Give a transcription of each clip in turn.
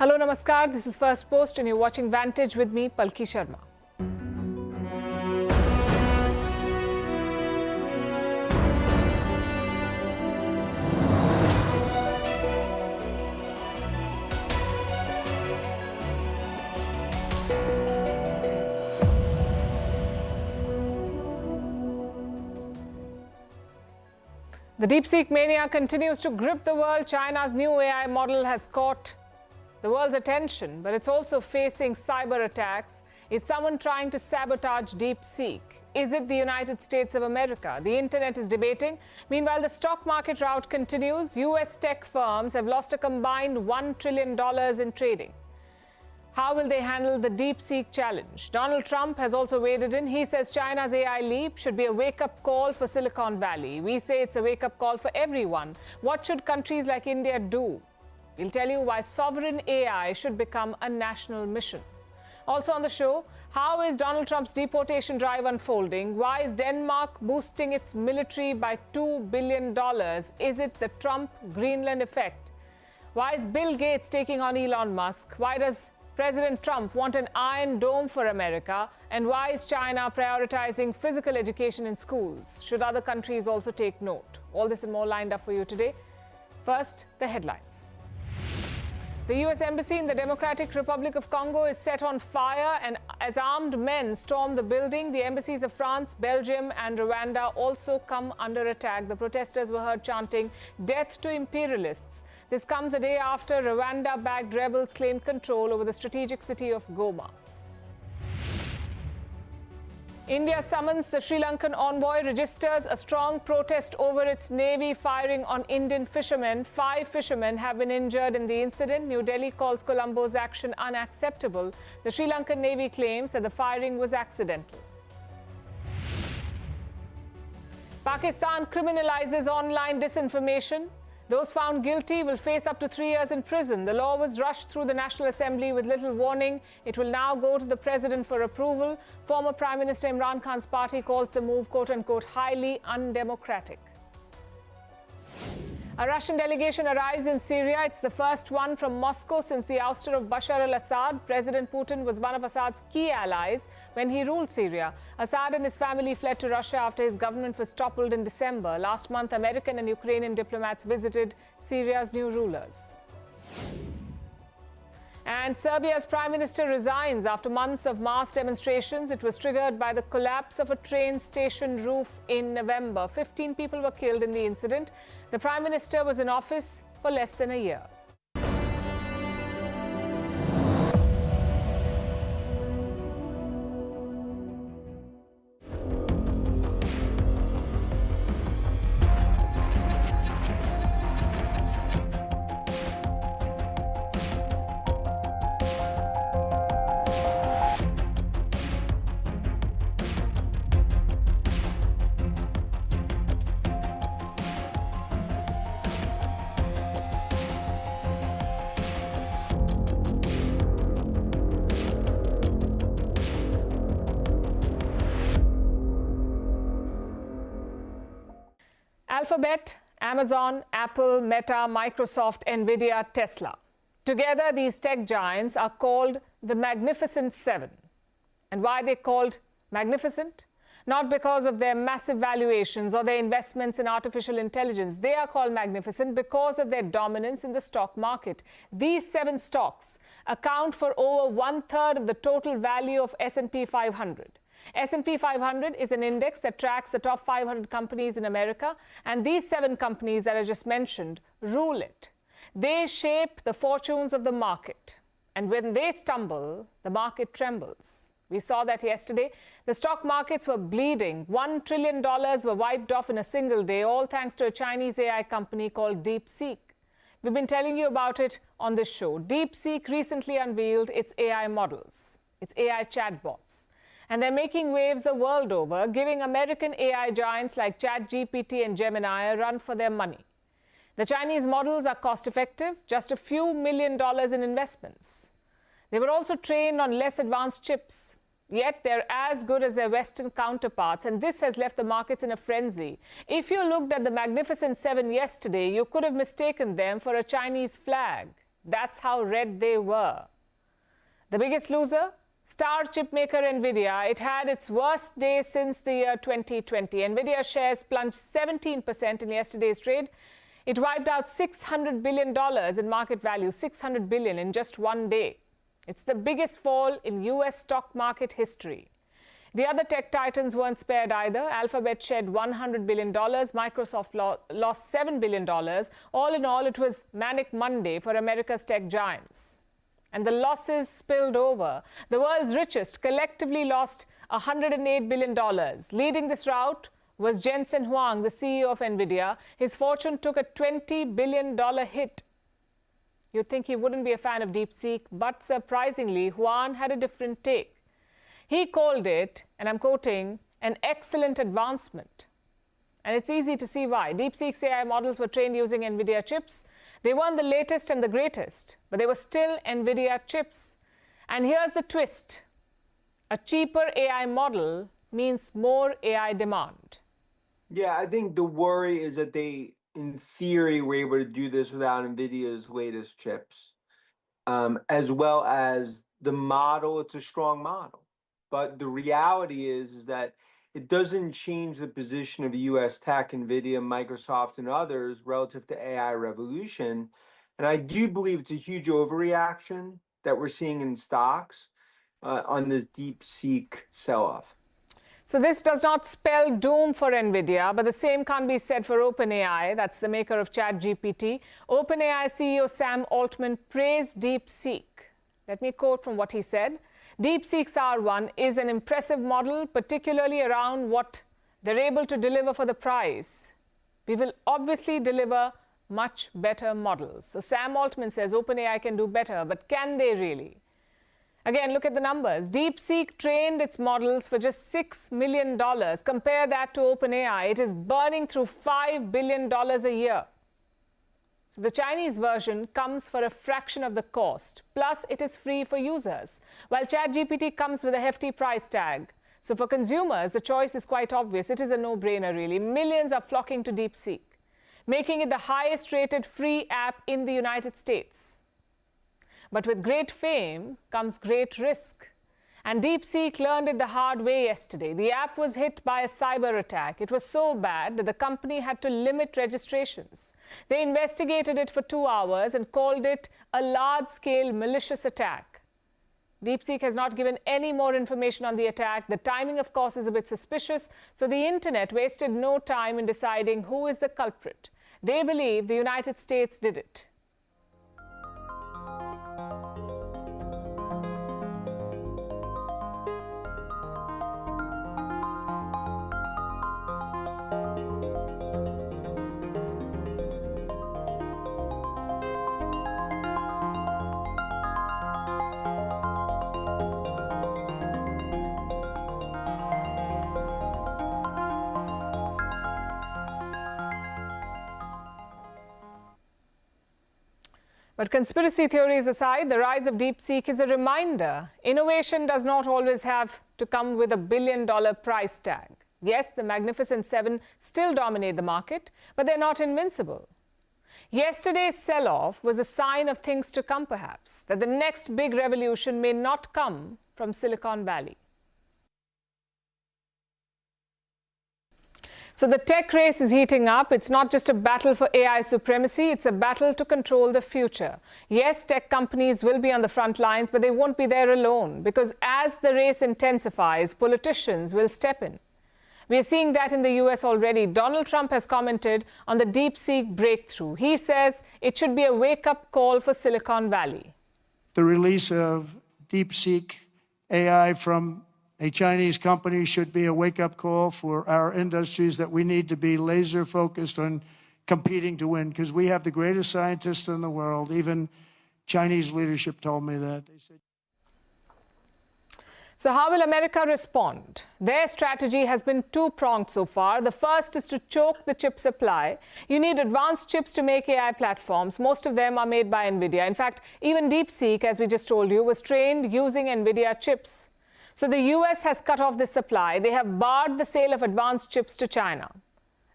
Hello, Namaskar. This is Firstpost and you're watching Vantage with me, Palki Sharma. The Deepseek mania continues to grip the world. China's new AI model has caught the world's attention, but it's also facing cyber attacks. Is someone trying to sabotage Deepseek? Is it the United States of America? The internet is debating. Meanwhile, the stock market rout continues. US tech firms have lost a combined $1 trillion in trading. How will they handle the Deepseek challenge? Donald Trump has also waded in. He says China's AI leap should be a wake-up call for Silicon Valley. We say it's a wake-up call for everyone. What should countries like India do? We'll tell you why sovereign AI should become a national mission. Also on the show, how is Donald Trump's deportation drive unfolding? Why is Denmark boosting its military by $2 billion? Is it the Trump-Greenland effect? Why is Bill Gates taking on Elon Musk? Why does President Trump want an Iron Dome for America? And why is China prioritizing physical education in schools? Should other countries also take note? All this and more lined up for you today. First, the headlines. The U.S. Embassy in the Democratic Republic of Congo is set on fire, and as armed men storm the building, the embassies of France, Belgium and Rwanda also come under attack. The protesters were heard chanting, "Death to imperialists." This comes a day after Rwanda-backed rebels claimed control over the strategic city of Goma. India summons the Sri Lankan envoy, registers a strong protest over its navy firing on Indian fishermen. 5 fishermen have been injured in the incident. New Delhi calls Colombo's action unacceptable. The Sri Lankan navy claims that the firing was accidental. Pakistan criminalizes online disinformation. Those found guilty will face up to 3 years in prison. The law was rushed through the National Assembly with little warning. It will now go to the president for approval. Former Prime Minister Imran Khan's party calls the move, quote-unquote, highly undemocratic. A Russian delegation arrives in Syria. It's the first one from Moscow since the ouster of Bashar al-Assad. President Putin was one of Assad's key allies when he ruled Syria. Assad and his family fled to Russia after his government was toppled in December. Last month, American and Ukrainian diplomats visited Syria's new rulers. And Serbia's prime minister resigns after months of mass demonstrations. It was triggered by the collapse of a train station roof in November. 15 people were killed in the incident. The prime minister was in office for less than a year. Alphabet, Amazon, Apple, Meta, Microsoft, Nvidia, Tesla. Together, these tech giants are called the Magnificent Seven. And why are they called magnificent? Not because of their massive valuations or their investments in artificial intelligence. They are called magnificent because of their dominance in the stock market. These 7 stocks account for over 1/3 of the total value of S&P 500. S&P 500 is an index that tracks the top 500 companies in America, and these 7 companies that I just mentioned rule it. They shape the fortunes of the market, and when they stumble, the market trembles. We saw that yesterday. The stock markets were bleeding. $1 trillion were wiped off in a single day, all thanks to a Chinese AI company called Deepseek. We've been telling you about it on this show. Deepseek recently unveiled its AI models, its AI chatbots. And they're making waves the world over, giving American AI giants like ChatGPT and Gemini a run for their money. The Chinese models are cost-effective, just a few $1 million in investments. They were also trained on less advanced chips. Yet they're as good as their Western counterparts, and this has left the markets in a frenzy. If you looked at the Magnificent Seven yesterday, you could have mistaken them for a Chinese flag. That's how red they were. The biggest loser? Star chip maker Nvidia. It had its worst day since the year 2020. Nvidia shares plunged 17% in yesterday's trade. It wiped out $600 billion in market value, $600 billion in just one day. It's the biggest fall in US stock market history. The other tech titans weren't spared either. Alphabet shed $100 billion. Microsoft lost $7 billion. All in all, it was manic Monday for America's tech giants. And the losses spilled over. The world's richest collectively lost $108 billion. Leading this rout was Jensen Huang, the CEO of Nvidia. His fortune took a $20 billion hit. You'd think he wouldn't be a fan of Deepseek, but surprisingly, Huang had a different take. He called it, and I'm quoting, an excellent advancement. And it's easy to see why. Deepseek's AI models were trained using Nvidia chips. They weren't the latest and the greatest, but they were still Nvidia chips. And here's the twist. A cheaper AI model means more AI demand. Yeah, I think the worry is that they, in theory, were able to do this without Nvidia's latest chips, as well as the model. It's a strong model. But the reality is that it doesn't change the position of US tech, Nvidia, Microsoft, and others relative to AI revolution. And I do believe it's a huge overreaction that we're seeing in stocks on this Deepseek sell-off. So this does not spell doom for Nvidia, but the same can't be said for OpenAI. That's the maker of ChatGPT. OpenAI CEO Sam Altman praised Deepseek. Let me quote from what he said. Deepseek's R1 is an impressive model, particularly around what they're able to deliver for the price. We will obviously deliver much better models. So Sam Altman says OpenAI can do better, but can they really? Again, look at the numbers. Deepseek trained its models for just $6 million. Compare that to OpenAI. It is burning through $5 billion a year. So the Chinese version comes for a fraction of the cost. Plus, it is free for users, while ChatGPT comes with a hefty price tag. So for consumers, the choice is quite obvious. It is a no-brainer, really. Millions are flocking to Deepseek, making it the highest-rated free app in the United States. But with great fame comes great risk. And Deepseek learned it the hard way yesterday. The app was hit by a cyber attack. It was so bad that the company had to limit registrations. They investigated it for 2 hours and called it a large-scale malicious attack. Deepseek has not given any more information on the attack. The timing, of course, is a bit suspicious, so the internet wasted no time in deciding who is the culprit. They believe the United States did it. But conspiracy theories aside, the rise of Deepseek is a reminder. Innovation does not always have to come with $1 billion price tag. Yes, the Magnificent Seven still dominate the market, but they're not invincible. Yesterday's sell-off was a sign of things to come, perhaps, that the next big revolution may not come from Silicon Valley. So the tech race is heating up. It's not just a battle for AI supremacy, it's a battle to control the future. Yes, tech companies will be on the front lines, but they won't be there alone, because as the race intensifies, politicians will step in. We are seeing that in the US already. Donald Trump has commented on the Deepseek breakthrough. He says it should be a wake-up call for Silicon Valley. The release of Deepseek AI from a Chinese company should be a wake-up call for our industries that we need to be laser-focused on competing to win, because we have the greatest scientists in the world. Even Chinese leadership told me that. They said. So how will America respond? Their strategy has been two-pronged so far. The first is to choke the chip supply. You need advanced chips to make AI platforms. Most of them are made by Nvidia. In fact, even Deepseek, as we just told you, was trained using Nvidia chips. So the US has cut off this supply. They have barred the sale of advanced chips to China.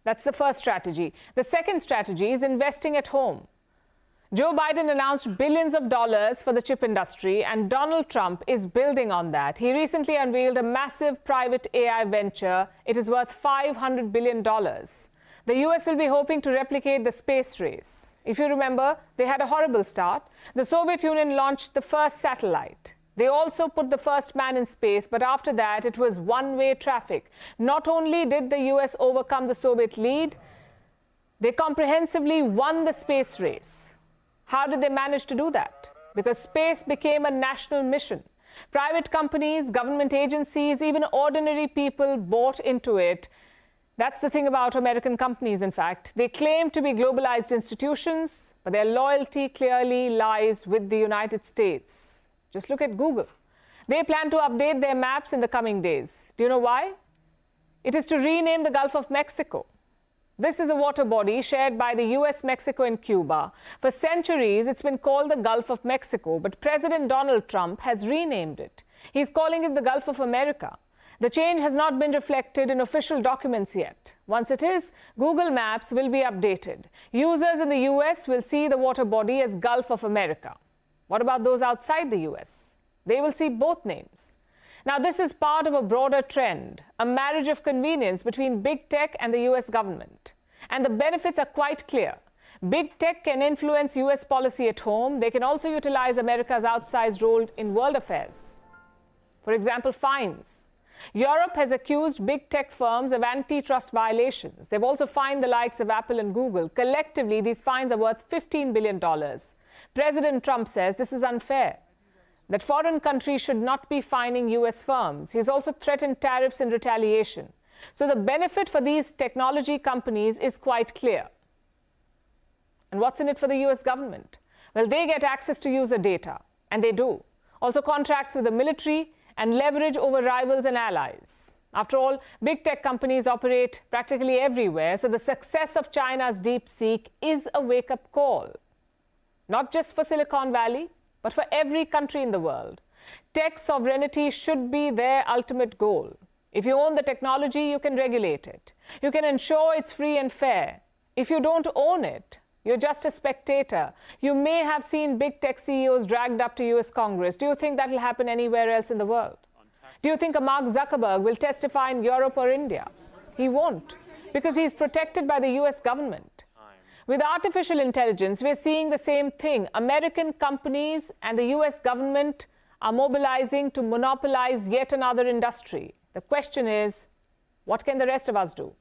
That's the first strategy. The second strategy is investing at home. Joe Biden announced billions of dollars for the chip industry, and Donald Trump is building on that. He recently unveiled a massive private AI venture. It is worth $500 billion. The US will be hoping to replicate the space race. If you remember, they had a horrible start. The Soviet Union launched the first satellite. They also put the first man in space, but after that, it was one-way traffic. Not only did the US overcome the Soviet lead, they comprehensively won the space race. How did they manage to do that? Because space became a national mission. Private companies, government agencies, even ordinary people bought into it. That's the thing about American companies, in fact. They claim to be globalized institutions, but their loyalty clearly lies with the United States. Just look at Google. They plan to update their maps in the coming days. Do you know why? It is to rename the Gulf of Mexico. This is a water body shared by the US, Mexico, and Cuba. For centuries, it's been called the Gulf of Mexico, but President Donald Trump has renamed it. He's calling it the Gulf of America. The change has not been reflected in official documents yet. Once it is, Google Maps will be updated. Users in the US will see the water body as Gulf of America. What about those outside the US? They will see both names. Now, this is part of a broader trend, a marriage of convenience between big tech and the US government. And the benefits are quite clear. Big tech can influence US policy at home. They can also utilize America's outsized role in world affairs. For example, fines. Europe has accused big tech firms of antitrust violations. They've also fined the likes of Apple and Google. Collectively, these fines are worth $15 billion. President Trump says this is unfair, that foreign countries should not be fining US firms. He's also threatened tariffs in retaliation. So the benefit for these technology companies is quite clear. And what's in it for the US government? Well, they get access to user data, and they do. Also contracts with the military and leverage over rivals and allies. After all, big tech companies operate practically everywhere, so the success of China's Deepseek is a wake-up call. Not just for Silicon Valley, but for every country in the world. Tech sovereignty should be their ultimate goal. If you own the technology, you can regulate it. You can ensure it's free and fair. If you don't own it, you're just a spectator. You may have seen big tech CEOs dragged up to US Congress. Do you think that will happen anywhere else in the world? Do you think a Mark Zuckerberg will testify in Europe or India? He won't, because he's protected by the US government. With artificial intelligence, we're seeing the same thing. American companies and the US government are mobilizing to monopolize yet another industry. The question is, what can the rest of us do?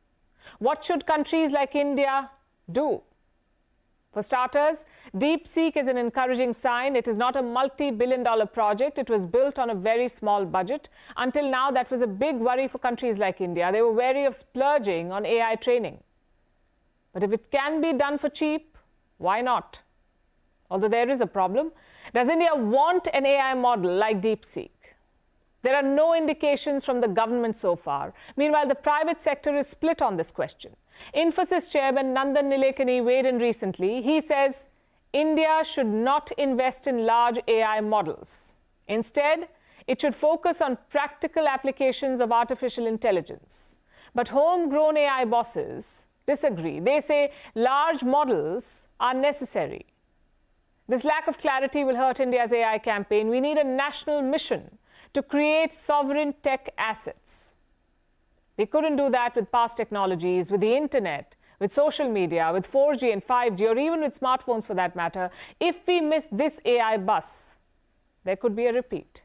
What should countries like India do? For starters, Deepseek is an encouraging sign. It is not a multi-billion-dollar project. It was built on a very small budget. Until now, that was a big worry for countries like India. They were wary of splurging on AI training. But if it can be done for cheap, why not? Although there is a problem. Does India want an AI model like Deepseek? There are no indications from the government so far. Meanwhile, the private sector is split on this question. Infosys chairman Nandan Nilekani weighed in recently. He says India should not invest in large AI models. Instead, it should focus on practical applications of artificial intelligence. But homegrown AI bosses disagree. They say large models are necessary. This lack of clarity will hurt India's AI campaign. We need a national mission to create sovereign tech assets. We couldn't do that with past technologies, with the internet, with social media, with 4G and 5G, or even with smartphones for that matter. If we miss this AI bus, there could be a repeat.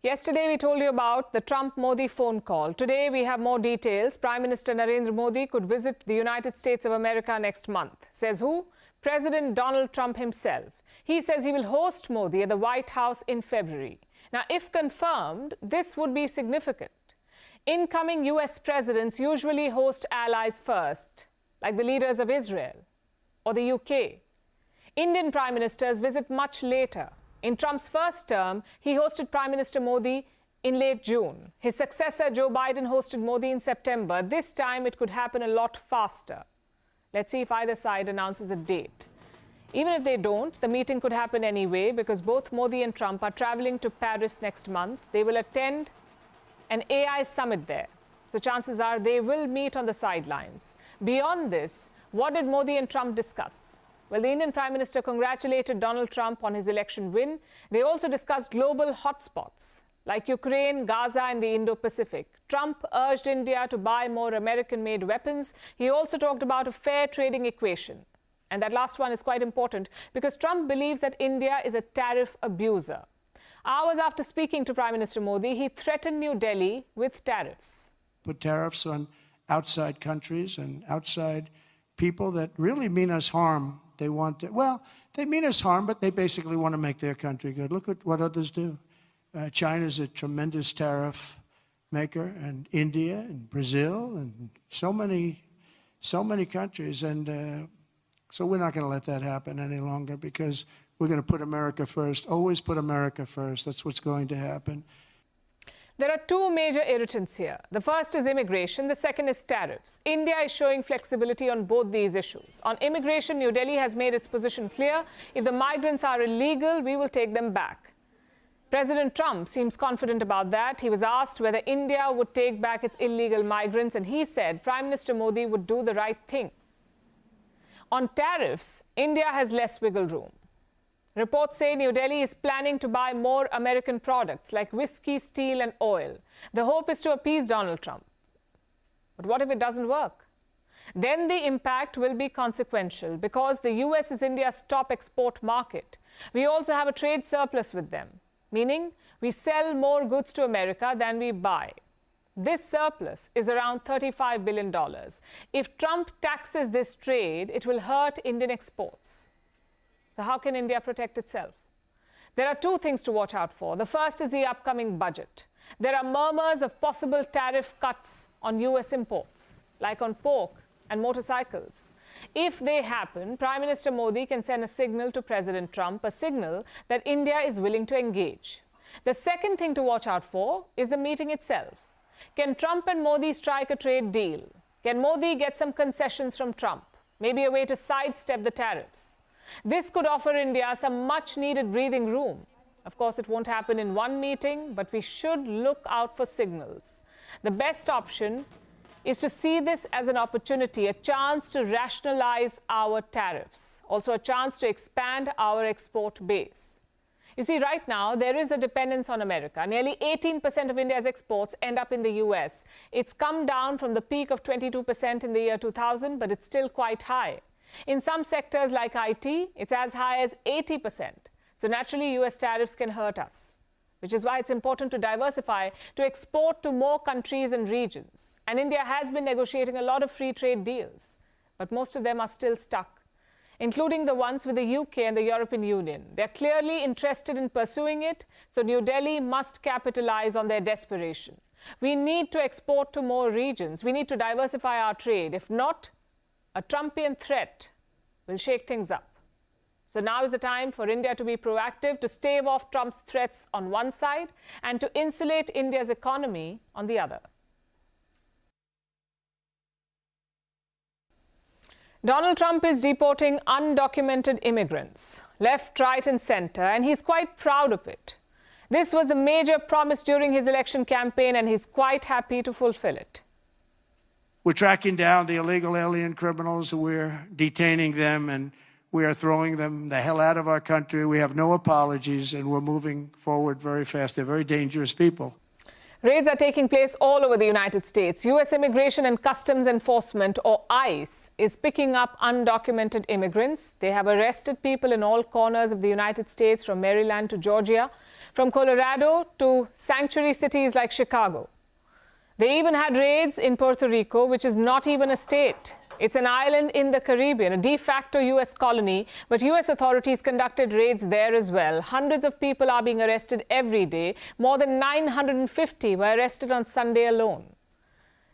Yesterday, we told you about the Trump-Modi phone call. Today, we have more details. Prime Minister Narendra Modi could visit the United States of America next month. Says who? President Donald Trump himself. He says he will host Modi at the White House in February. Now, if confirmed, this would be significant. Incoming US presidents usually host allies first, like the leaders of Israel or the UK. Indian prime ministers visit much later. In Trump's first term, he hosted Prime Minister Modi in late June. His successor, Joe Biden, hosted Modi in September. This time, it could happen a lot faster. Let's see if either side announces a date. Even if they don't, the meeting could happen anyway because both Modi and Trump are traveling to Paris next month. They will attend an AI summit there. So chances are they will meet on the sidelines. Beyond this, what did Modi and Trump discuss? Well, the Indian Prime Minister congratulated Donald Trump on his election win. They also discussed global hotspots like Ukraine, Gaza, and the Indo-Pacific. Trump urged India to buy more American-made weapons. He also talked about a fair trading equation. And that last one is quite important because Trump believes that India is a tariff abuser. Hours after speaking to Prime Minister Modi, he threatened New Delhi with tariffs. Put tariffs on outside countries and outside people that really mean us harm. They want to, well, they mean us harm, but they basically want to make their country good. Look at what others do. China's a tremendous tariff maker, and India and Brazil and so many countries. And so we're not going to let that happen any longer because we're going to put America first. Always put America first. That's what's going to happen. There are two major irritants here. The first is immigration. The second is tariffs. India is showing flexibility on both these issues. On immigration, New Delhi has made its position clear. If the migrants are illegal, we will take them back. President Trump seems confident about that. He was asked whether India would take back its illegal migrants, and he said Prime Minister Modi would do the right thing. On tariffs, India has less wiggle room. Reports say New Delhi is planning to buy more American products like whiskey, steel, and oil. The hope is to appease Donald Trump. But what if it doesn't work? Then the impact will be consequential because the US is India's top export market. We also have a trade surplus with them, meaning we sell more goods to America than we buy. This surplus is around $35 billion. If Trump taxes this trade, it will hurt Indian exports. So how can India protect itself? There are two things to watch out for. The first is the upcoming budget. There are murmurs of possible tariff cuts on US imports, like on pork and motorcycles. If they happen, Prime Minister Modi can send a signal to President Trump, a signal that India is willing to engage. The second thing to watch out for is the meeting itself. Can Trump and Modi strike a trade deal? Can Modi get some concessions from Trump? Maybe a way to sidestep the tariffs. This could offer India some much-needed breathing room. Of course, it won't happen in one meeting, but we should look out for signals. The best option is to see this as an opportunity, a chance to rationalize our tariffs, also a chance to expand our export base. You see, right now, there is a dependence on America. Nearly 18% of India's exports end up in the US. It's come down from the peak of 22% in the year 2000, but it's still quite high. In some sectors like IT, it's as high as 80%. So naturally, US tariffs can hurt us, which is why it's important to diversify, to export to more countries and regions. And India has been negotiating a lot of free trade deals, but most of them are still stuck, including the ones with the UK and the European Union. They're clearly interested in pursuing it, so New Delhi must capitalize on their desperation. We need to export to more regions. We need to diversify our trade. If not, a Trumpian threat will shake things up. So now is the time for India to be proactive, to stave off Trump's threats on one side and to insulate India's economy on the other. Donald Trump is deporting undocumented immigrants, left, right, and center, and he's quite proud of it. This was a major promise during his election campaign, and he's quite happy to fulfill it. We're tracking down the illegal alien criminals. We're detaining them, and we are throwing them the hell out of our country. We have no apologies, and we're moving forward very fast. They're very dangerous people. Raids are taking place all over the United States. U.S. Immigration and Customs Enforcement, or ICE, is picking up undocumented immigrants. They have arrested people in all corners of the United States, from Maryland to Georgia, from Colorado to sanctuary cities like Chicago. They even had raids in Puerto Rico, which is not even a state. It's an island in the Caribbean, a de facto U.S. colony, but U.S. authorities conducted raids there as well. Hundreds of people are being arrested every day. More than 950 were arrested on Sunday alone.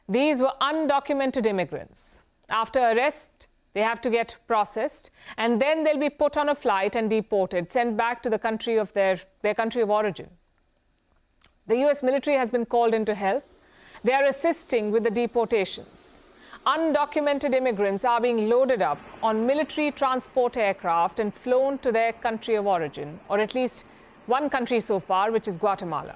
These were undocumented immigrants. After arrest, They have to get processed, and then they'll be put on a flight and deported, sent back to the country of their country of origin. The US military has been called in to help. They are assisting with the deportations. Undocumented immigrants are being loaded up on military transport aircraft and flown to their country of origin, or at least one country so far, which is Guatemala.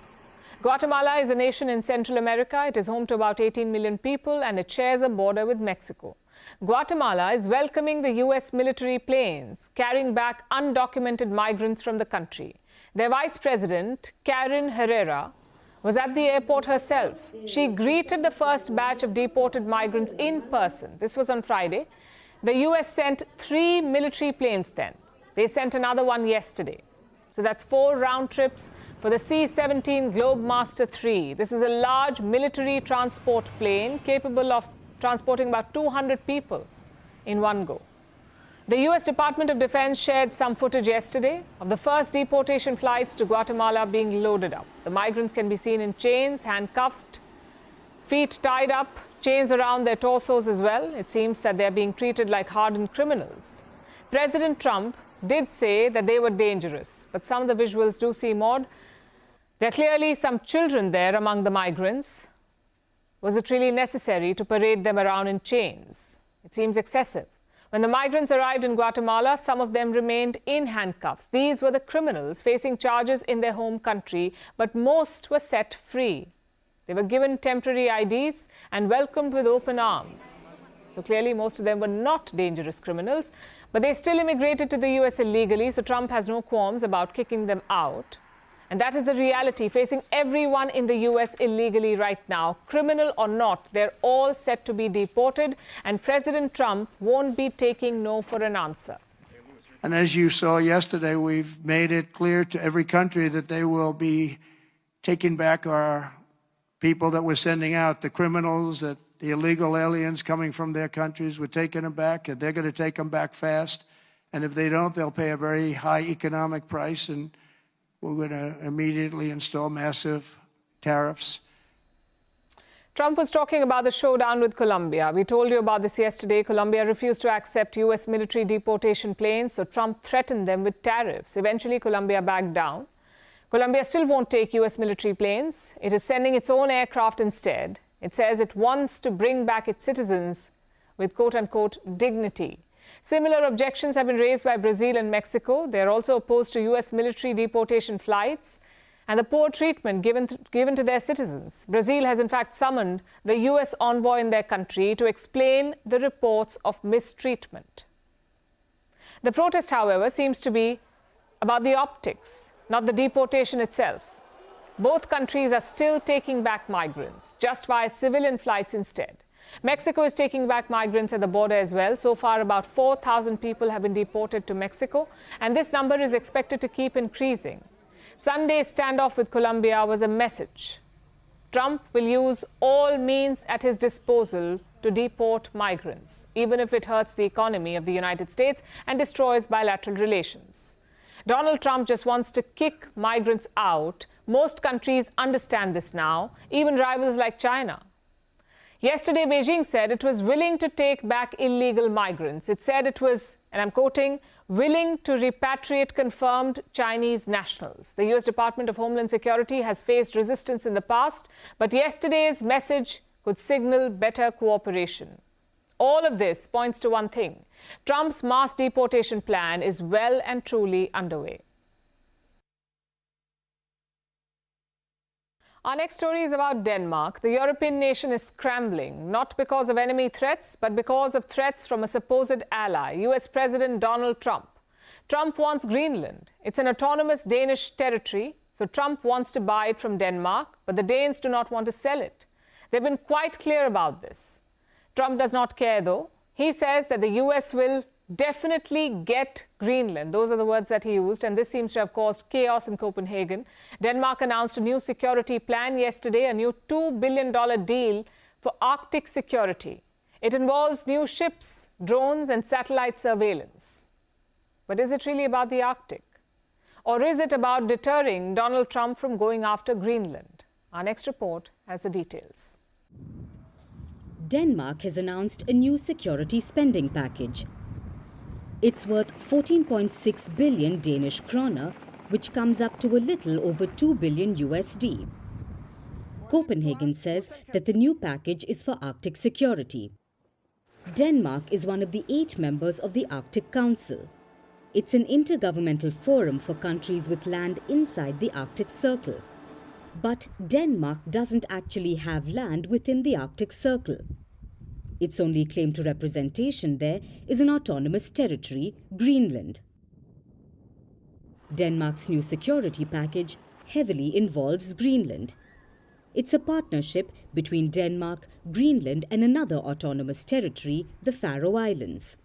Guatemala is a nation in Central America. It is home to about 18 million people, and it shares a border with Mexico. Guatemala is welcoming the US military planes carrying back undocumented migrants from the country. Their vice president, Karen Herrera, was at the airport herself. She greeted the first batch of deported migrants in person. This was on Friday. The US sent 3 military planes then. They sent another one yesterday. So that's 4 round trips for the C-17 Globemaster III. This is a large military transport plane capable of transporting about 200 people in one go. The US Department of Defense shared some footage yesterday of the first deportation flights to Guatemala being loaded up. The migrants can be seen in chains, handcuffed, feet tied up, chains around their torsos as well. It seems that they're being treated like hardened criminals. President Trump did say that they were dangerous, but some of the visuals do seem odd. There are clearly some children there among the migrants. Was it really necessary to parade them around in chains? It seems excessive. When the migrants arrived in Guatemala, some of them remained in handcuffs. These were the criminals facing charges in their home country, but most were set free. They were given temporary IDs and welcomed with open arms. So clearly, most of them were not dangerous criminals, but they still immigrated to the US illegally, so Trump has no qualms about kicking them out. And that is the reality facing everyone in the US illegally right now. Criminal or not, they're all set to be deported, and President Trump won't be taking no for an answer. And as you saw yesterday, we've made it clear to every country that they will be taking back our people that we're sending out, the criminals, the illegal aliens coming from their countries. We're taking them back, and they're going to take them back fast. And if they don't, they'll pay a very high economic price, and we're going to immediately install massive tariffs. Trump was talking about the showdown with Colombia. We told you about this yesterday. Colombia refused to accept US military deportation planes, so Trump threatened them with tariffs. Eventually, Colombia backed down. Colombia still won't take US military planes. It is sending its own aircraft instead. It says it wants to bring back its citizens with quote-unquote dignity. Similar objections have been raised by Brazil and Mexico. They are also opposed to US military deportation flights and the poor treatment given to their citizens. Brazil has in fact summoned the US envoy in their country to explain the reports of mistreatment. The protest, however, seems to be about the optics, not the deportation itself. Both countries are still taking back migrants, just via civilian flights instead. Mexico is taking back migrants at the border as well. So far, about 4,000 people have been deported to Mexico, and this number is expected to keep increasing. Sunday's standoff with Colombia was a message. Trump will use all means at his disposal to deport migrants, even if it hurts the economy of the United States and destroys bilateral relations. Donald Trump just wants to kick migrants out. Most countries understand this now, even rivals like China. Yesterday, Beijing said it was willing to take back illegal migrants. It said it was, and I'm quoting, willing to repatriate confirmed Chinese nationals. The US Department of Homeland Security has faced resistance in the past, but yesterday's message could signal better cooperation. All of this points to one thing. Trump's mass deportation plan is well and truly underway. Our next story is about Denmark. The European nation is scrambling, not because of enemy threats, but because of threats from a supposed ally, US President Donald Trump. Trump wants Greenland. It's an autonomous Danish territory, so Trump wants to buy it from Denmark, but the Danes do not want to sell it. They've been quite clear about this. Trump does not care, though. He says that the US will definitely get Greenland. Those are the words that he used, and this seems to have caused chaos in Copenhagen. Denmark announced a new security plan yesterday, a new $2 billion deal for Arctic security. It involves new ships, drones, and satellite surveillance. But is it really about the Arctic? Or is it about deterring Donald Trump from going after Greenland? Our next report has the details. Denmark has announced a new security spending package. It's worth 14.6 billion Danish kroner, which comes up to a little over 2 billion USD. Copenhagen says that the new package is for Arctic security. Denmark is one of the 8 members of the Arctic Council. It's an intergovernmental forum for countries with land inside the Arctic Circle. But Denmark doesn't actually have land within the Arctic Circle. Its only claim to representation there is an autonomous territory, Greenland. Denmark's new security package heavily involves Greenland. It's a partnership between Denmark, Greenland and another autonomous territory, the Faroe Islands.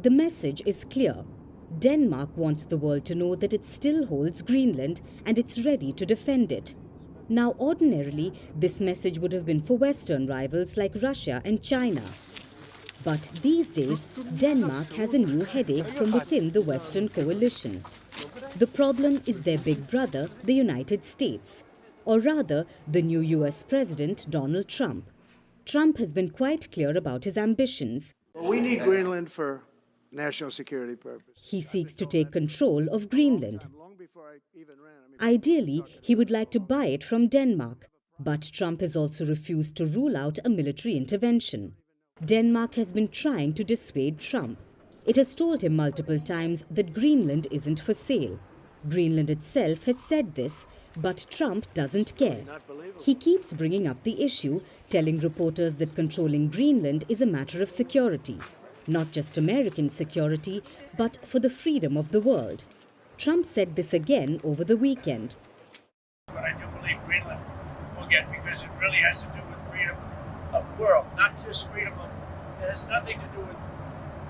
The message is clear. Denmark wants the world to know that it still holds Greenland and it's ready to defend it. Now, ordinarily, this message would have been for Western rivals like Russia and China. But these days, Denmark has a new headache from within the Western coalition. The problem is their big brother, the United States, or rather, the new US President, Donald Trump. Trump has been quite clear about his ambitions. We need Greenland for national security purposes. He seeks to take control of Greenland. Ideally, he would like to buy it from Denmark, but Trump has also refused to rule out a military intervention. Denmark has been trying to dissuade Trump. It has told him multiple times that Greenland isn't for sale. Greenland itself has said this, but Trump doesn't care. He keeps bringing up the issue, telling reporters that controlling Greenland is a matter of security. Not just American security, but for the freedom of the world. Trump said this again over the weekend. But I do believe Greenland will get, because it really has to do with freedom of the world, not just freedom of, it has nothing to do with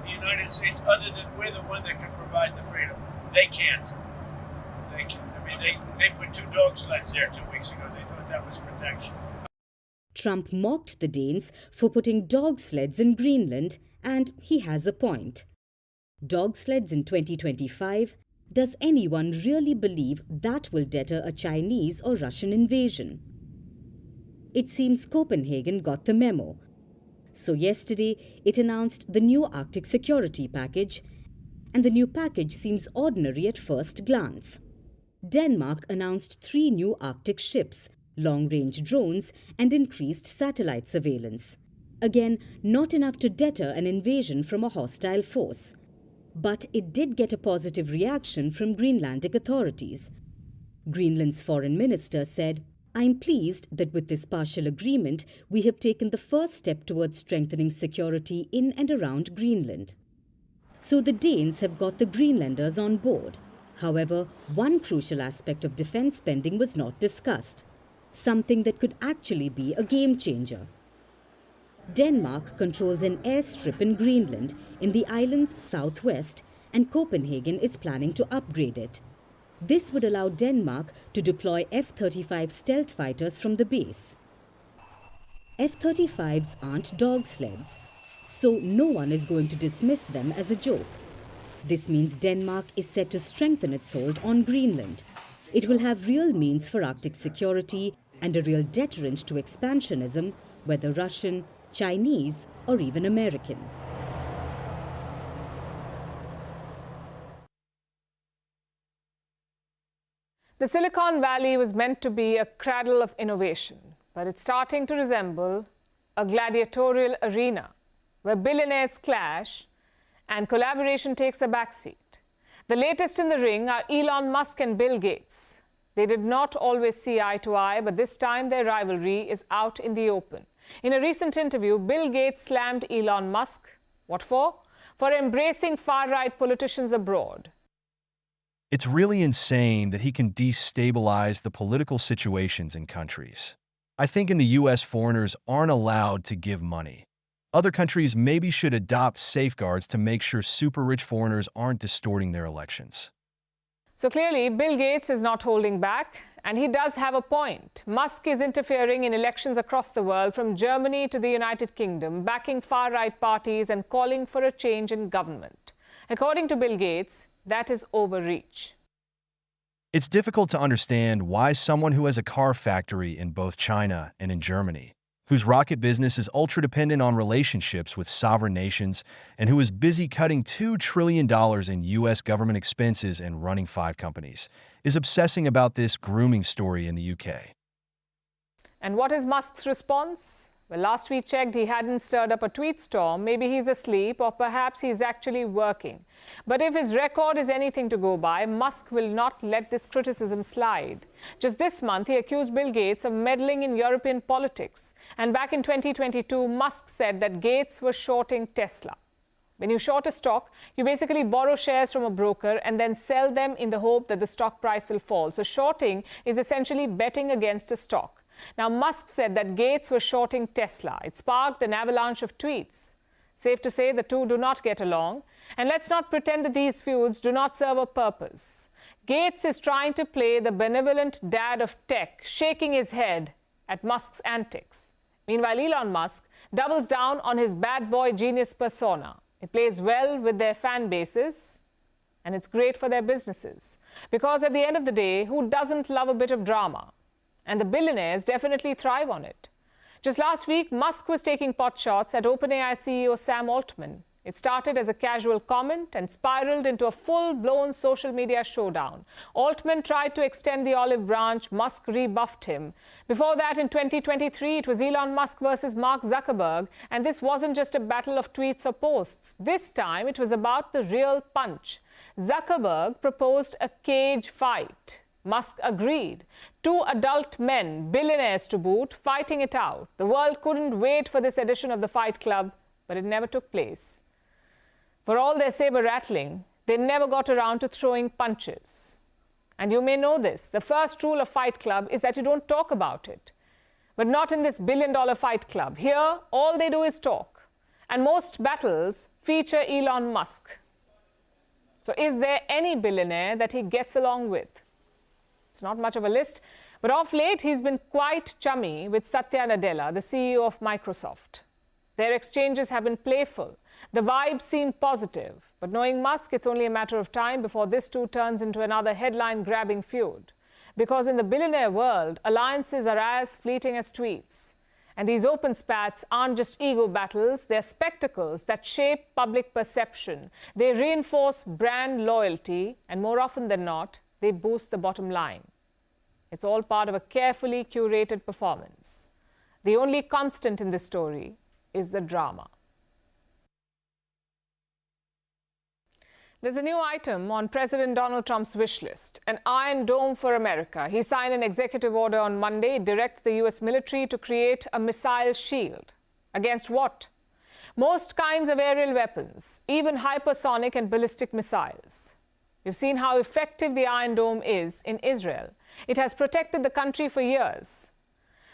the United States other than we're the one that can provide the freedom. They can't. They can't. I mean, they put 2 dog sleds there 2 weeks ago. They thought that was protection. Trump mocked the Danes for putting dog sleds in Greenland, and he has a point. Dog sleds in 2025? Does anyone really believe that will deter a Chinese or Russian invasion? It seems Copenhagen got the memo. So yesterday, it announced the new Arctic security package, and the new package seems ordinary at first glance. Denmark announced 3 new Arctic ships, long-range drones, and increased satellite surveillance. Again, not enough to deter an invasion from a hostile force. But it did get a positive reaction from Greenlandic authorities. Greenland's foreign minister said, "I'm pleased that with this partial agreement, we have taken the first step towards strengthening security in and around Greenland." So the Danes have got the Greenlanders on board. However, one crucial aspect of defense spending was not discussed, something that could actually be a game changer. Denmark controls an airstrip in Greenland in the island's southwest, and Copenhagen is planning to upgrade it. This would allow Denmark to deploy F-35 stealth fighters from the base. F-35s aren't dog sleds, so no one is going to dismiss them as a joke. This means Denmark is set to strengthen its hold on Greenland. It will have real means for Arctic security and a real deterrent to expansionism, whether Russian, Chinese, or even American. The Silicon Valley was meant to be a cradle of innovation, but it's starting to resemble a gladiatorial arena where billionaires clash and collaboration takes a backseat. The latest in the ring are Elon Musk and Bill Gates. They did not always see eye to eye, but this time their rivalry is out in the open. In a recent interview, Bill Gates slammed Elon Musk. What for? For embracing far-right politicians abroad. It's really insane that he can destabilize the political situations in countries. I think in the US, foreigners aren't allowed to give money. Other countries maybe should adopt safeguards to make sure super-rich foreigners aren't distorting their elections. So clearly, Bill Gates is not holding back, and he does have a point. Musk is interfering in elections across the world, from Germany to the United Kingdom, backing far-right parties and calling for a change in government. According to Bill Gates, that is overreach. It's difficult to understand why someone who has a car factory in both China and in Germany whose rocket business is ultra-dependent on relationships with sovereign nations and who is busy cutting $2 trillion in U.S. government expenses and running 5 companies, is obsessing about this grooming story in the UK. And what is Musk's response? Well, last we checked, he hadn't stirred up a tweet storm. Maybe he's asleep, or perhaps he's actually working. But if his record is anything to go by, Musk will not let this criticism slide. Just this month, he accused Bill Gates of meddling in European politics. And back in 2022, Musk said that Gates was shorting Tesla. When you short a stock, you basically borrow shares from a broker and then sell them in the hope that the stock price will fall. So shorting is essentially betting against a stock. Now, Musk said that Gates was shorting Tesla. It sparked an avalanche of tweets. Safe to say the two do not get along. And let's not pretend that these feuds do not serve a purpose. Gates is trying to play the benevolent dad of tech, shaking his head at Musk's antics. Meanwhile, Elon Musk doubles down on his bad boy genius persona. It plays well with their fan bases, and it's great for their businesses. Because at the end of the day, who doesn't love a bit of drama? And the billionaires definitely thrive on it. Just last week, Musk was taking potshots at OpenAI CEO Sam Altman. It started as a casual comment and spiraled into a full-blown social media showdown. Altman tried to extend the olive branch. Musk rebuffed him. Before that, in 2023, it was Elon Musk versus Mark Zuckerberg. And this wasn't just a battle of tweets or posts. This time, it was about the real punch. Zuckerberg proposed a cage fight. Musk agreed. 2 adult men, billionaires to boot, fighting it out. The world couldn't wait for this edition of the Fight Club, but it never took place. For all their saber-rattling, they never got around to throwing punches. And you may know this. The first rule of Fight Club is that you don't talk about it. But not in this billion-dollar Fight Club. Here, all they do is talk. And most battles feature Elon Musk. So is there any billionaire that he gets along with? It's not much of a list, but of late he's been quite chummy with Satya Nadella, the CEO of Microsoft. Their exchanges have been playful. The vibes seem positive. But knowing Musk, it's only a matter of time before this too turns into another headline-grabbing feud. Because in the billionaire world, alliances are as fleeting as tweets. And these open spats aren't just ego battles, they're spectacles that shape public perception. They reinforce brand loyalty, and more often than not, they boost the bottom line. It's all part of a carefully curated performance. The only constant in this story is the drama. There's a new item on President Donald Trump's wish list, an Iron Dome for America. He signed an executive order on Monday. It directs the U.S. military to create a missile shield. Against what? Most kinds of aerial weapons, even hypersonic and ballistic missiles. We've seen how effective the Iron Dome is in Israel. It has protected the country for years.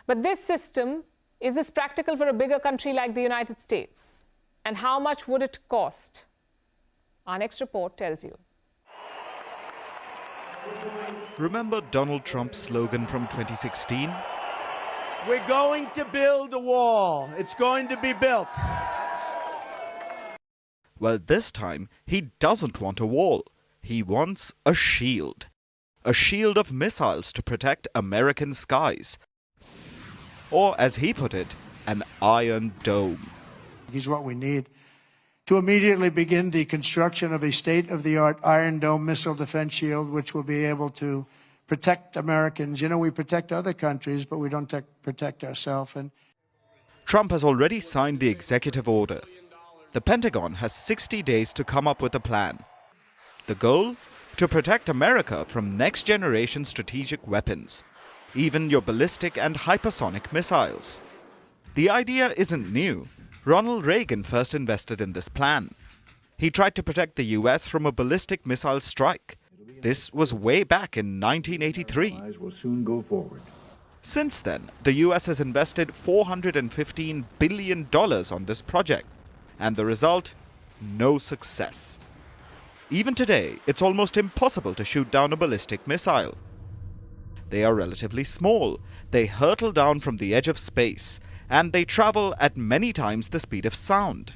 But this system, is this practical for a bigger country like the United States? And how much would it cost? Our next report tells you. Remember Donald Trump's slogan from 2016? We're going to build a wall. It's going to be built. Well, this time, he doesn't want a wall. He wants a shield. A shield of missiles to protect American skies. Or, as he put it, an Iron Dome. He's what we need to immediately begin the construction of a state-of-the-art Iron Dome missile defense shield, which will be able to protect Americans. You know, we protect other countries, but we don't protect ourselves. And Trump has already signed the executive order. The Pentagon has 60 days to come up with a plan. The goal? To protect America from next-generation strategic weapons, even your ballistic and hypersonic missiles. The idea isn't new. Ronald Reagan first invested in this plan. He tried to protect the US from a ballistic missile strike. This was way back in 1983. Will soon go forward. Since then, the US has invested $415 billion on this project. And the result? No success. Even today, it's almost impossible to shoot down a ballistic missile. They are relatively small, they hurtle down from the edge of space, and they travel at many times the speed of sound.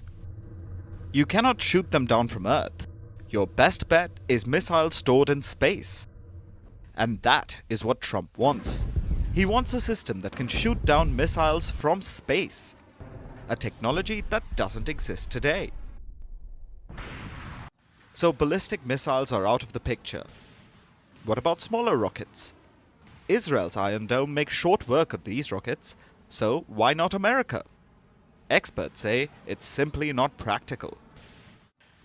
You cannot shoot them down from Earth. Your best bet is missiles stored in space. And that is what Trump wants. He wants a system that can shoot down missiles from space, a technology that doesn't exist today. So ballistic missiles are out of the picture. What about smaller rockets? Israel's Iron Dome makes short work of these rockets, so why not America? Experts say it's simply not practical.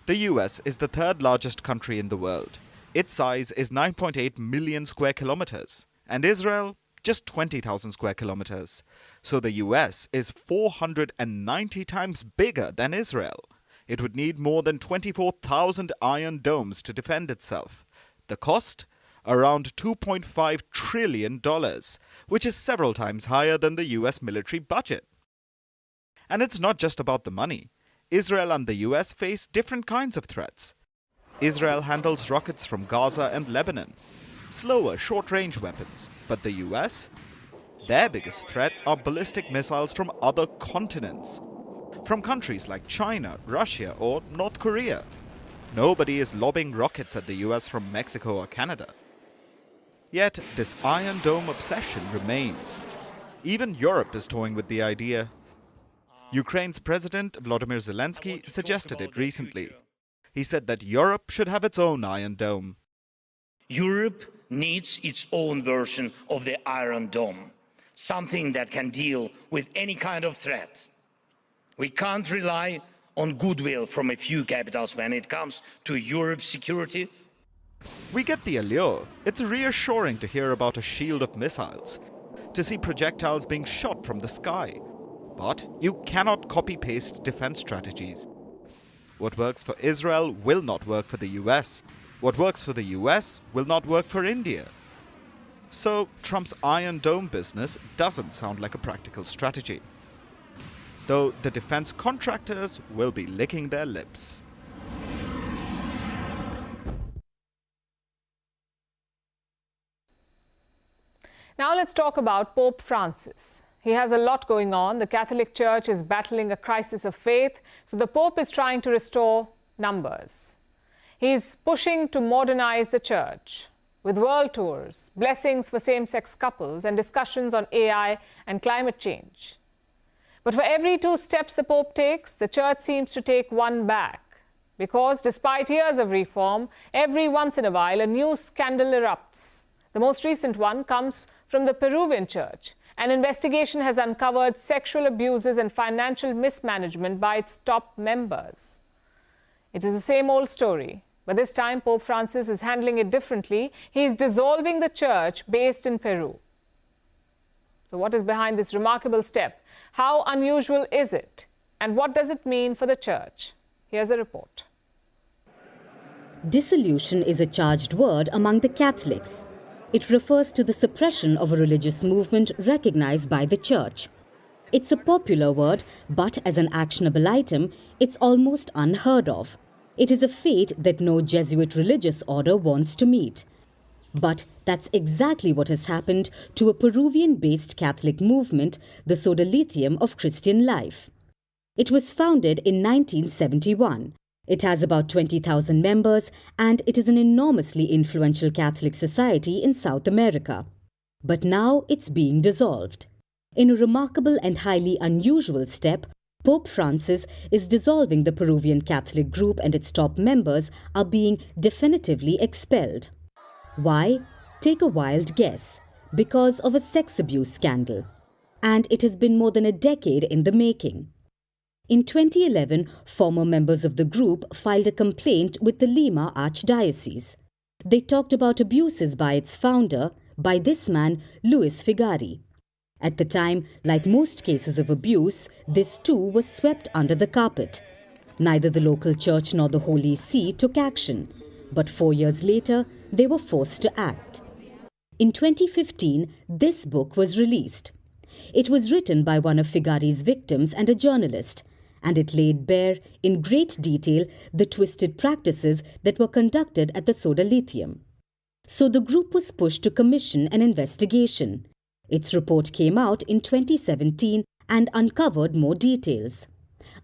The US is the third largest country in the world. Its size is 9.8 million square kilometers, and Israel just 20,000 square kilometers. So the US is 490 times bigger than Israel. It would need more than 24,000 iron domes to defend itself. The cost? Around $2.5 trillion, which is several times higher than the US military budget. And it's not just about the money. Israel and the US face different kinds of threats. Israel handles rockets from Gaza and Lebanon, slower, short-range weapons. But the US? Their biggest threat are ballistic missiles from other continents, from countries like China, Russia, or North Korea. Nobody is lobbing rockets at the US from Mexico or Canada. Yet, this Iron Dome obsession remains. Even Europe is toying with the idea. Ukraine's President Volodymyr Zelensky suggested it recently. He said that Europe should have its own Iron Dome. Europe needs its own version of the Iron Dome, something that can deal with any kind of threat. We can't rely on goodwill from a few capitals when it comes to Europe's security. We get the allure. It's reassuring to hear about a shield of missiles, to see projectiles being shot from the sky. But you cannot copy-paste defense strategies. What works for Israel will not work for the US. What works for the US will not work for India. So Trump's Iron Dome business doesn't sound like a practical strategy. Though the defense contractors will be licking their lips. Now let's talk about Pope Francis. He has a lot going on. The Catholic Church is battling a crisis of faith, so the Pope is trying to restore numbers. He's pushing to modernize the Church with world tours, blessings for same-sex couples, and discussions on AI and climate change. But for every 2 steps the Pope takes, the Church seems to take 1 back. Because despite years of reform, every once in a while a new scandal erupts. The most recent one comes from the Peruvian Church. An investigation has uncovered sexual abuses and financial mismanagement by its top members. It is the same old story, but this time Pope Francis is handling it differently. He is dissolving the church based in Peru. So what is behind this remarkable step? How unusual is it? And what does it mean for the church? Here's a report. Dissolution is a charged word among the Catholics. It refers to the suppression of a religious movement recognized by the Church. It's a popular word, but as an actionable item, it's almost unheard of. It is a fate that no Jesuit religious order wants to meet. But that's exactly what has happened to a Peruvian-based Catholic movement, the Sodalitium of Christian Life. It was founded in 1971. It has about 20,000 members, and it is an enormously influential Catholic society in South America. But now it's being dissolved. In a remarkable and highly unusual step, Pope Francis is dissolving the Peruvian Catholic group, and its top members are being definitively expelled. Why? Take a wild guess. Because of a sex abuse scandal. And it has been more than a decade in the making. In 2011, former members of the group filed a complaint with the Lima Archdiocese. They talked about abuses by its founder, by this man, Luis Figari. At the time, like most cases of abuse, this too was swept under the carpet. Neither the local church nor the Holy See took action. But 4 years later, they were forced to act. In 2015, this book was released. It was written by one of Figari's victims and a journalist, and it laid bare in great detail the twisted practices that were conducted at the Sodalitium. So the group was pushed to commission an investigation. Its report came out in 2017 and uncovered more details.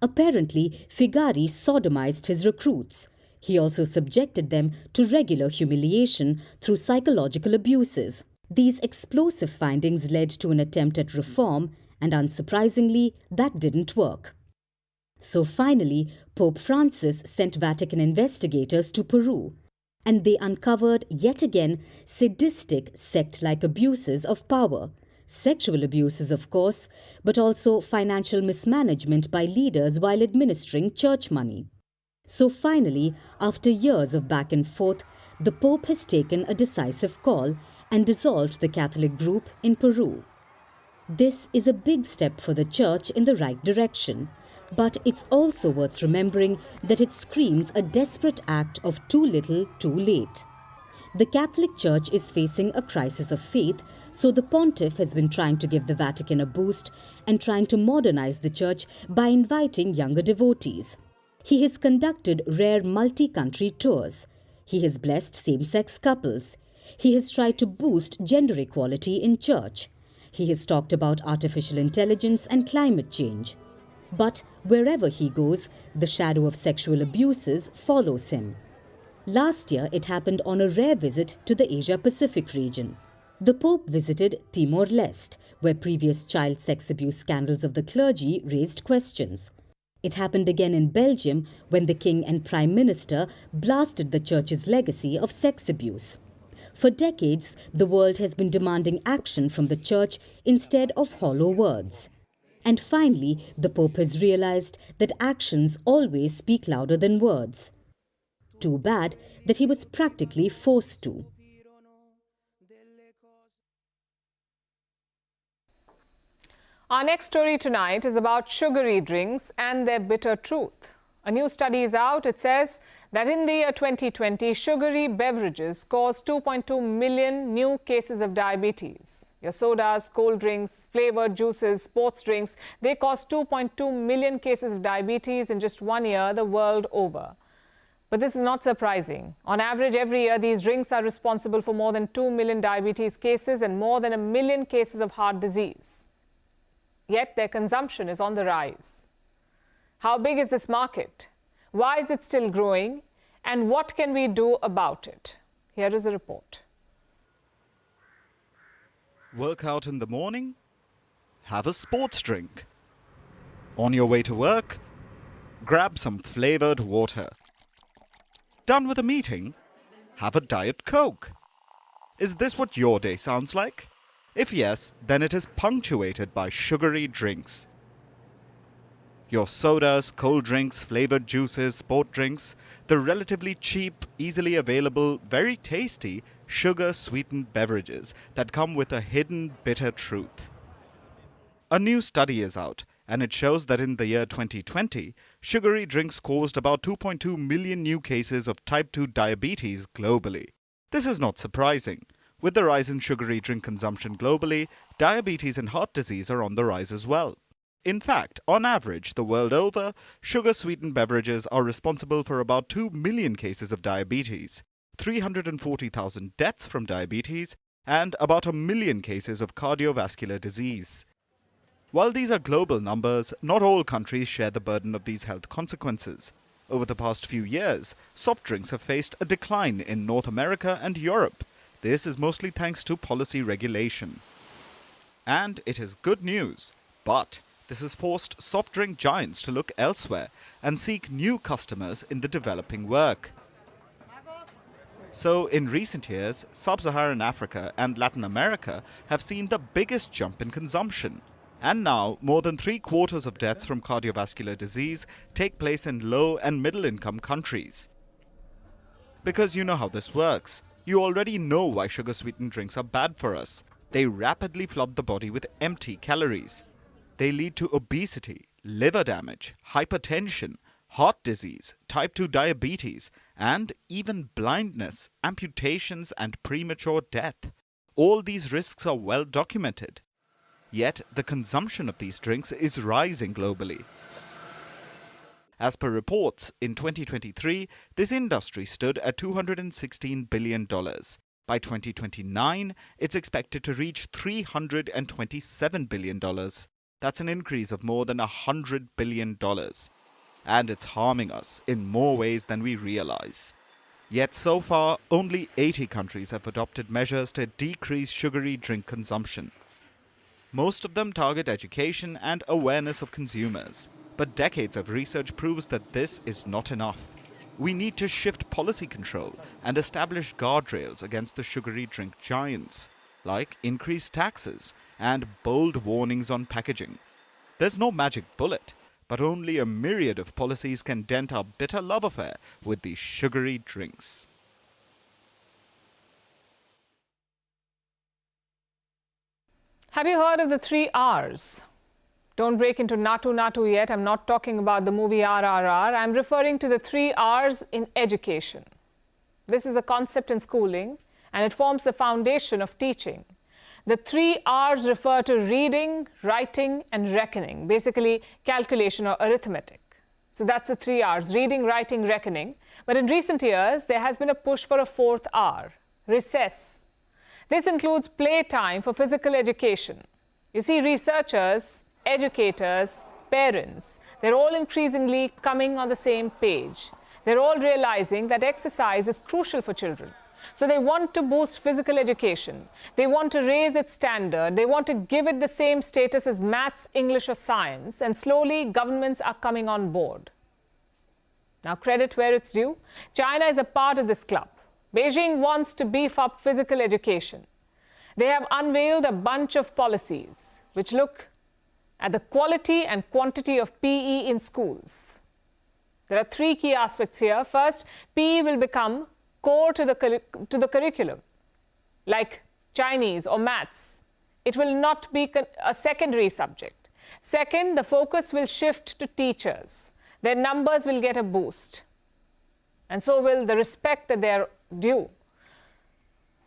Apparently, Figari sodomized his recruits. He also subjected them to regular humiliation through psychological abuses. These explosive findings led to an attempt at reform, and unsurprisingly, that didn't work. So finally, Pope Francis sent Vatican investigators to Peru, and they uncovered yet again sadistic sect-like abuses of power, sexual abuses of course, but also financial mismanagement by leaders while administering church money. So finally, after years of back and forth, the Pope has taken a decisive call and dissolved the Catholic group in Peru. This is a big step for the Church in the right direction, but it's also worth remembering that it screams a desperate act of too little, too late. The Catholic Church is facing a crisis of faith, so the Pontiff has been trying to give the Vatican a boost and trying to modernize the Church by inviting younger devotees. He has conducted rare multi-country tours. He has blessed same-sex couples. He has tried to boost gender equality in church. He has talked about artificial intelligence and climate change. But wherever he goes, the shadow of sexual abuses follows him. Last year, it happened on a rare visit to the Asia-Pacific region. The Pope visited Timor-Leste, where previous child sex abuse scandals of the clergy raised questions. It happened again in Belgium when the King and Prime Minister blasted the Church's legacy of sex abuse. For decades, the world has been demanding action from the Church instead of hollow words. And finally, the Pope has realized that actions always speak louder than words. Too bad that he was practically forced to. Our next story tonight is about sugary drinks and their bitter truth. A new study is out. It says that in the year 2020, sugary beverages caused 2.2 million new cases of diabetes. Your sodas, cold drinks, flavored juices, sports drinks, they caused 2.2 million cases of diabetes in just 1 year the world over. But this is not surprising. On average, every year, these drinks are responsible for more than 2 million diabetes cases and more than 1 million cases of heart disease. Yet their consumption is on the rise. How big is this market? Why is it still growing? And what can we do about it? Here is a report. Work out in the morning? Have a sports drink. On your way to work? Grab some flavored water. Done with a meeting? Have a Diet Coke. Is this what your day sounds like? If yes, then it is punctuated by sugary drinks. Your sodas, cold drinks, flavored juices, sport drinks, the relatively cheap, easily available, very tasty, sugar-sweetened beverages that come with a hidden bitter truth. A new study is out, and it shows that in the year 2020, sugary drinks caused about 2.2 million new cases of type 2 diabetes globally. This is not surprising. With the rise in sugary drink consumption globally, diabetes and heart disease are on the rise as well. In fact, on average, the world over, sugar-sweetened beverages are responsible for about 2 million cases of diabetes, 340,000 deaths from diabetes, and about 1 million cases of cardiovascular disease. While these are global numbers, not all countries share the burden of these health consequences. Over the past few years, soft drinks have faced a decline in North America and Europe. This is mostly thanks to policy regulation. And it is good news, but this has forced soft drink giants to look elsewhere and seek new customers in the developing world. So, in recent years, Sub-Saharan Africa and Latin America have seen the biggest jump in consumption. And now, more than 3/4 of deaths from cardiovascular disease take place in low and middle-income countries. Because you know how this works. You already know why sugar-sweetened drinks are bad for us. They rapidly flood the body with empty calories. They lead to obesity, liver damage, hypertension, heart disease, type 2 diabetes, and even blindness, amputations, and premature death. All these risks are well documented. Yet, the consumption of these drinks is rising globally. As per reports, in 2023, this industry stood at $216 billion. By 2029, it's expected to reach $327 billion. That's an increase of more than $100 billion. And it's harming us in more ways than we realize. Yet so far, only 80 countries have adopted measures to decrease sugary drink consumption. Most of them target education and awareness of consumers. But decades of research proves that this is not enough. We need to shift policy control and establish guardrails against the sugary drink giants, like increased taxes and bold warnings on packaging. There's no magic bullet, but only a myriad of policies can dent our bitter love affair with these sugary drinks. Have you heard of the 3 R's? Don't break into Natu yet. I'm not talking about the movie RRR. I'm referring to the 3 R's in education. This is a concept in schooling, and it forms the foundation of teaching. The 3 R's refer to reading, writing, and reckoning, basically calculation or arithmetic. So that's the 3 R's, reading, writing, reckoning. But in recent years, there has been a push for a 4th R, recess. This includes playtime for physical education. You see, researchers, educators, parents, they're all increasingly coming on the same page. They're all realizing that exercise is crucial for children. So they want to boost physical education. They want to raise its standard. They want to give it the same status as maths, English, or science. And slowly, governments are coming on board. Now, credit where it's due. China is a part of this club. Beijing wants to beef up physical education. They have unveiled a bunch of policies which look at the quality and quantity of PE in schools. There are 3 key aspects here. First, PE will become core to the curriculum, like Chinese or maths. It will not be a secondary subject. Second, the focus will shift to teachers. Their numbers will get a boost. And so will the respect that they are due.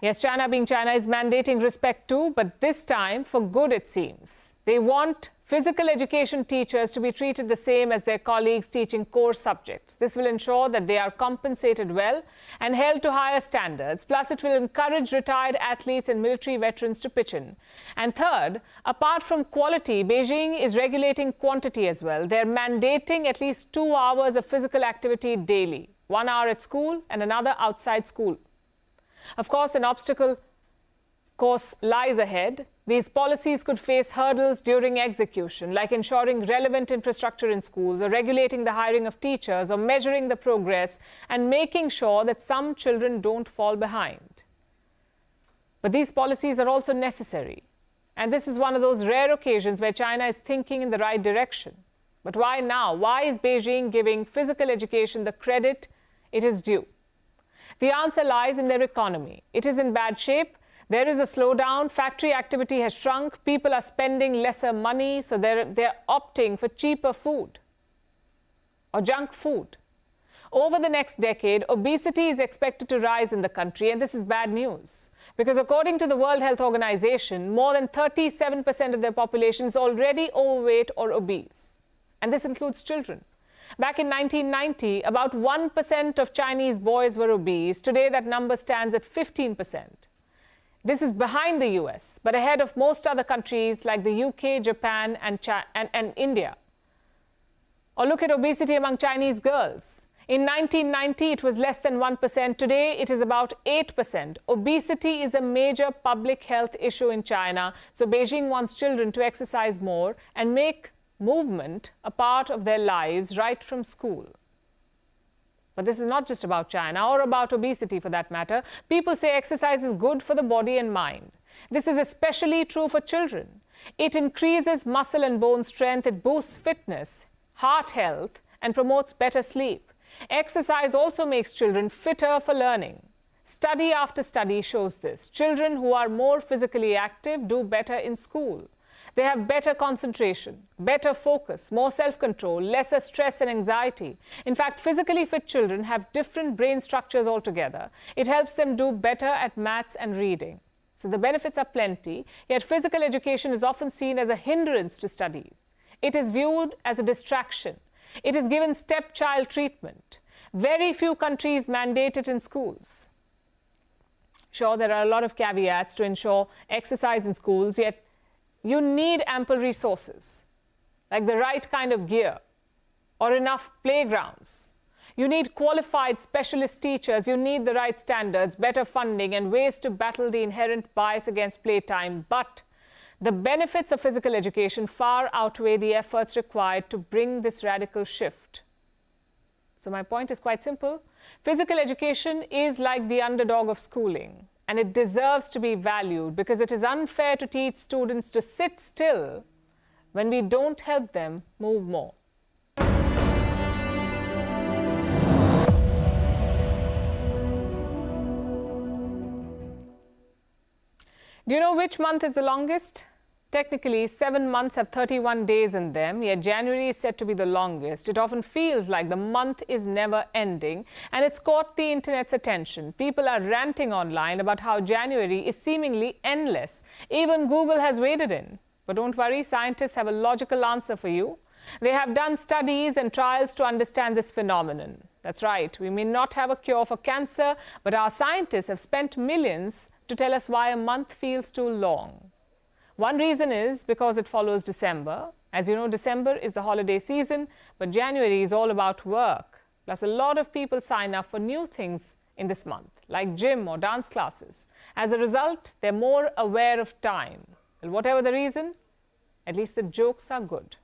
Yes, China being China is mandating respect too, but this time for good, it seems. They want physical education teachers to be treated the same as their colleagues teaching core subjects. This will ensure that they are compensated well and held to higher standards. Plus, it will encourage retired athletes and military veterans to pitch in. And third, apart from quality, Beijing is regulating quantity as well. They're mandating at least 2 hours of physical activity daily, 1 hour at school and another outside school. Of course, an obstacle course lies ahead. These policies could face hurdles during execution, like ensuring relevant infrastructure in schools, or regulating the hiring of teachers, or measuring the progress, and making sure that some children don't fall behind. But these policies are also necessary. And this is one of those rare occasions where China is thinking in the right direction. But why now? Why is Beijing giving physical education the credit it is due? The answer lies in their economy. It is in bad shape. There is a slowdown. Factory activity has shrunk. People are spending lesser money, so they're opting for cheaper food or junk food. Over the next decade, obesity is expected to rise in the country, and this is bad news. Because according to the World Health Organization, more than 37% of their population is already overweight or obese. And this includes children. Back in 1990, about 1% of Chinese boys were obese. Today, that number stands at 15%. This is behind the US, but ahead of most other countries like the UK, Japan, and India. Or look at obesity among Chinese girls. In 1990, it was less than 1%. Today, it is about 8%. Obesity is a major public health issue in China, so Beijing wants children to exercise more and make movement a part of their lives right from school. But this is not just about China or about obesity for that matter. People say exercise is good for the body and mind. This is especially true for children. It increases muscle and bone strength, it boosts fitness, heart health, and promotes better sleep. Exercise also makes children fitter for learning. Study after study shows this. Children who are more physically active do better in school. They have better concentration, better focus, more self-control, lesser stress and anxiety. In fact, physically fit children have different brain structures altogether. It helps them do better at maths and reading. So the benefits are plenty, yet physical education is often seen as a hindrance to studies. It is viewed as a distraction. It is given stepchild treatment. Very few countries mandate it in schools. Sure, there are a lot of caveats to ensure exercise in schools, yet you need ample resources, like the right kind of gear or enough playgrounds. You need qualified specialist teachers. You need the right standards, better funding, and ways to battle the inherent bias against playtime. But the benefits of physical education far outweigh the efforts required to bring this radical shift. So my point is quite simple. Physical education is like the underdog of schooling, and it deserves to be valued because it is unfair to teach students to sit still when we don't help them move more. Do you know which month is the longest? Technically, 7 months have 31 days in them, yet January is said to be the longest. It often feels like the month is never ending, and it's caught the internet's attention. People are ranting online about how January is seemingly endless. Even Google has waded in. But don't worry, scientists have a logical answer for you. They have done studies and trials to understand this phenomenon. That's right, we may not have a cure for cancer, but our scientists have spent millions to tell us why a month feels too long. One reason is because it follows December. As you know, December is the holiday season, but January is all about work. Plus, a lot of people sign up for new things in this month, like gym or dance classes. As a result, they're more aware of time. Well, whatever the reason, at least the jokes are good.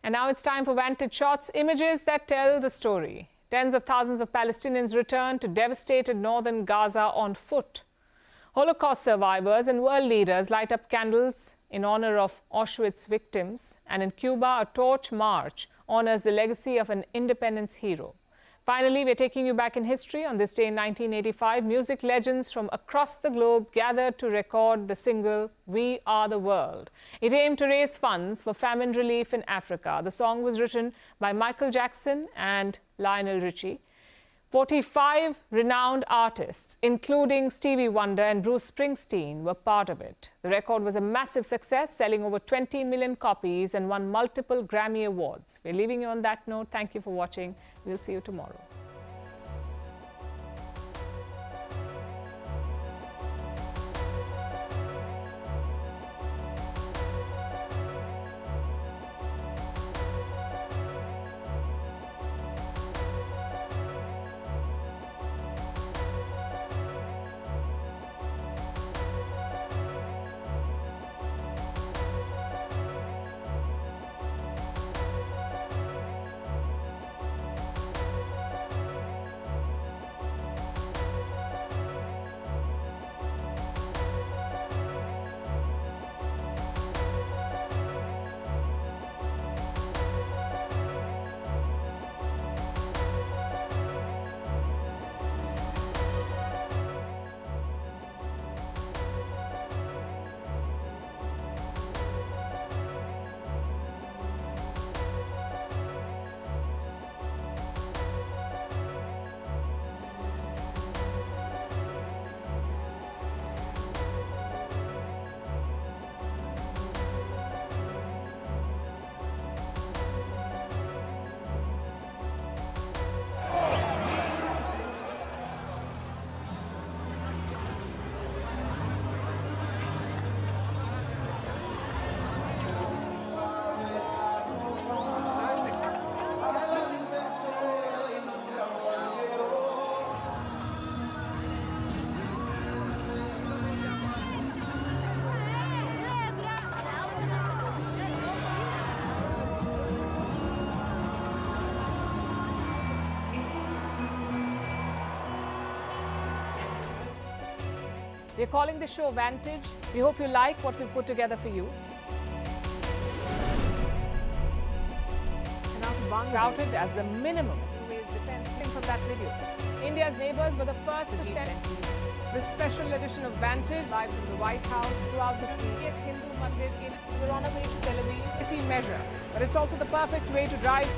And now it's time for Vantage shots, images that tell the story. Tens of thousands of Palestinians returned to devastated northern Gaza on foot. Holocaust survivors and world leaders light up candles in honor of Auschwitz victims. And in Cuba, a torch march honors the legacy of an independence hero. Finally, we're taking you back in history. On this day in 1985, music legends from across the globe gathered to record the single We Are the World. It aimed to raise funds for famine relief in Africa. The song was written by Michael Jackson and Lionel Richie. 45 renowned artists, including Stevie Wonder and Bruce Springsteen, were part of it. The record was a massive success, selling over 20 million copies and won multiple Grammy Awards. We're leaving you on that note. Thank you for watching. We'll see you tomorrow. We're calling the show Vantage. We hope you like what we've put together for you. Touted as the minimum defense from that video. India's neighbors were the first to send this special edition of Vantage live from the White House throughout this week. Yes, Hindu Mandir in we're on our way to Tel Aviv. Measure, but it's also the perfect way to drive.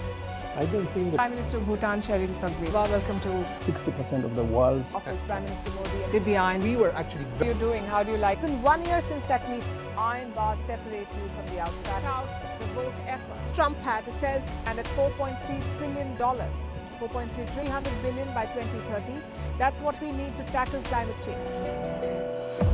I don't think that Prime Minister of Bhutan, Sherin Tagwe. Welcome to 60% of the world's office. Prime Minister Modi did the iron. we were actually How are you doing? How do you like? It's been 1 year since that meeting. Iron bars separate you from the outside. Out the vote effort. Trump had, it says, and at $4.3 trillion. 4.3 billion by 2030. That's what we need to tackle climate change.